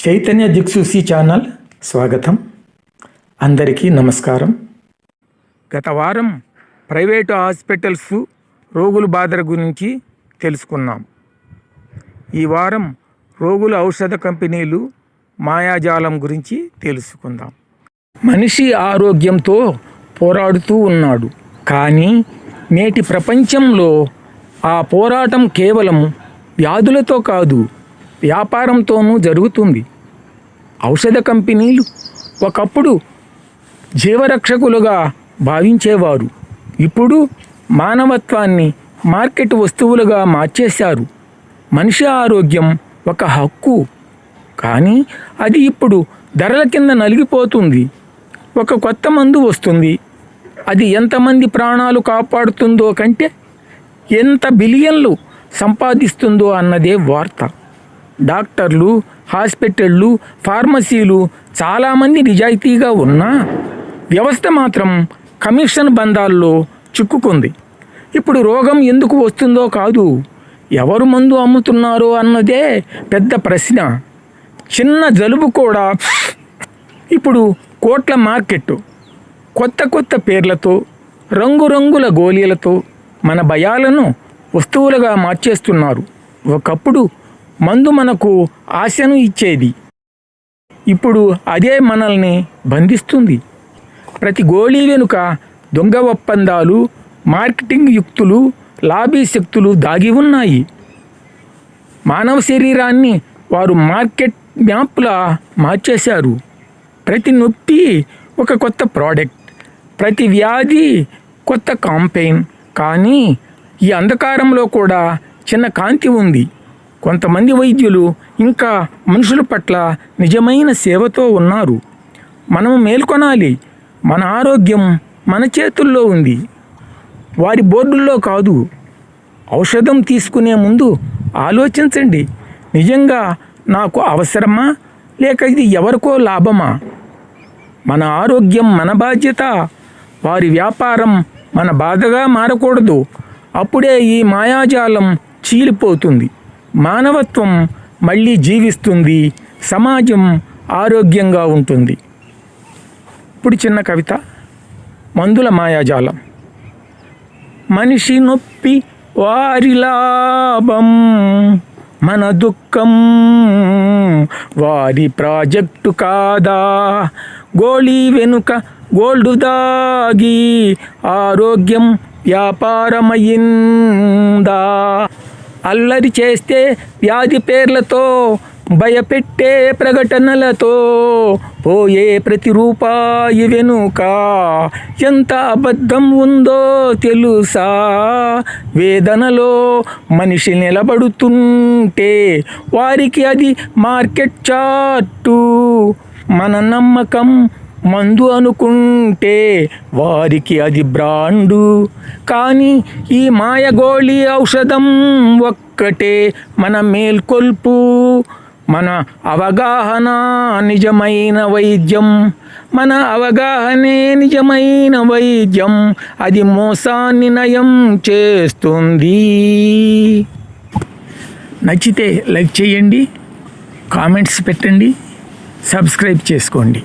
చైతన్య దిక్సూచి ఛానల్ స్వాగతం. అందరికీ నమస్కారం. గత వారం ప్రైవేటు హాస్పిటల్స్ రోగుల బాధల గురించి తెలుసుకున్నాం. ఈ వారం రోగుల ఔషధ కంపెనీలు మాయాజాలం గురించి తెలుసుకుందాం. మనిషి ఆరోగ్యంతో పోరాడుతూ ఉన్నాడు, కానీ నేటి ప్రపంచంలో ఆ పోరాటం కేవలం వ్యాధులతో కాదు, వ్యాపారంతోనూ జరుగుతుంది. ఔషధ కంపెనీలు ఒకప్పుడు జీవరక్షకులుగా భావించేవారు. ఇప్పుడు మానవత్వాన్ని మార్కెట్ వస్తువులుగా మార్చేశారు. మనిషి ఆరోగ్యం ఒక హక్కు, కానీ అది ఇప్పుడు ధరల కింద నలిగిపోతుంది. ఒక కొత్త మందు వస్తుంది, అది ఎంతమంది ప్రాణాలు కాపాడుతుందో కంటే ఎంత బిలియన్లు సంపాదిస్తుందో అన్నదే వార్త. డాక్టర్లు, హాస్పిటళ్ళు, ఫార్మసీలు చాలామంది నిజాయితీగా ఉన్నా వ్యవస్థ మాత్రం కమిషన్ బంధాల్లో చిక్కుకుంది. ఇప్పుడు రోగం ఎందుకు వస్తుందో కాదు, ఎవరు మందు అమ్ముతున్నారో అన్నదే పెద్ద ప్రశ్న. చిన్న జలుబు కూడా ఇప్పుడు కోట్ల మార్కెట్. కొత్త కొత్త పేర్లతో, రంగురంగుల గోళీలతో మన భయాలను వస్తువులుగా మార్చేస్తున్నారు. ఒకప్పుడు మందు మనకు ఆశను ఇచ్చేది, ఇప్పుడు అదే మనల్ని బంధిస్తుంది. ప్రతి గోళీ వెనుక దొంగ ఒప్పందాలు, మార్కెటింగ్ యుక్తులు, లాబీ శక్తులు దాగి ఉన్నాయి. మానవ శరీరాన్ని వారు మార్కెట్ మ్యాప్లా మార్చేశారు. ప్రతి నొప్పి ఒక కొత్త ప్రోడక్ట్, ప్రతి వ్యాధి కొత్త కాంపెయిన్. కానీ ఈ అంధకారంలో కూడా చిన్న కాంతి ఉంది. కొంతమంది వైద్యులు ఇంకా మనుషుల పట్ల నిజమైన సేవతో ఉన్నారు. మనము మేల్కొనాలి. మన ఆరోగ్యం మన చేతుల్లో ఉంది, వారి బోర్డుల్లో కాదు. ఔషధం తీసుకునే ముందు ఆలోచించండి, నిజంగా నాకు అవసరమా లేక ఇది ఎవరికో లాభమా? మన ఆరోగ్యం మన బాధ్యత. వారి వ్యాపారం మన బాధగా మారకూడదు. అప్పుడే ఈ మాయాజాలం చీలిపోతుంది, మానవత్వం మళ్ళీ జీవిస్తుంది, సమాజం ఆరోగ్యంగా ఉంటుంది. ఇప్పుడు చిన్న కవిత. మందుల మాయాజాలం. మనిషి నొప్పి వారి లాభం, మన దుఃఖం వారి ప్రాజెక్టు కాదా? గోళీ వెనుక గోల్డ్ దాగి ఆరోగ్యం వ్యాపారమయ్యిందా? అల్లరి చేస్తే వ్యాధి పేర్లతో, భయపెట్టే ప్రకటనలతో పోయే ప్రతి రూపాయి వెనుక ఎంత అబద్ధం ఉందో తెలుసా? వేదనలో మనిషి నిలబడుతుంటే వారికి అది మార్కెట్ చార్టు. మన నమ్మకం మందు అనుకుంటే వారికి అది బ్రాండు. కానీ ఈ మాయగోళీ ఔషధం ఒక్కటే మన మేల్కొల్పు. మన అవగాహన నిజమైన వైద్యం, మన అవగాహనే నిజమైన వైద్యం. అది మోసాన్ని నయం చేస్తుంది. నచ్చితే లైక్ చేయండి, కామెంట్స్ పెట్టండి, సబ్స్క్రైబ్ చేసుకోండి.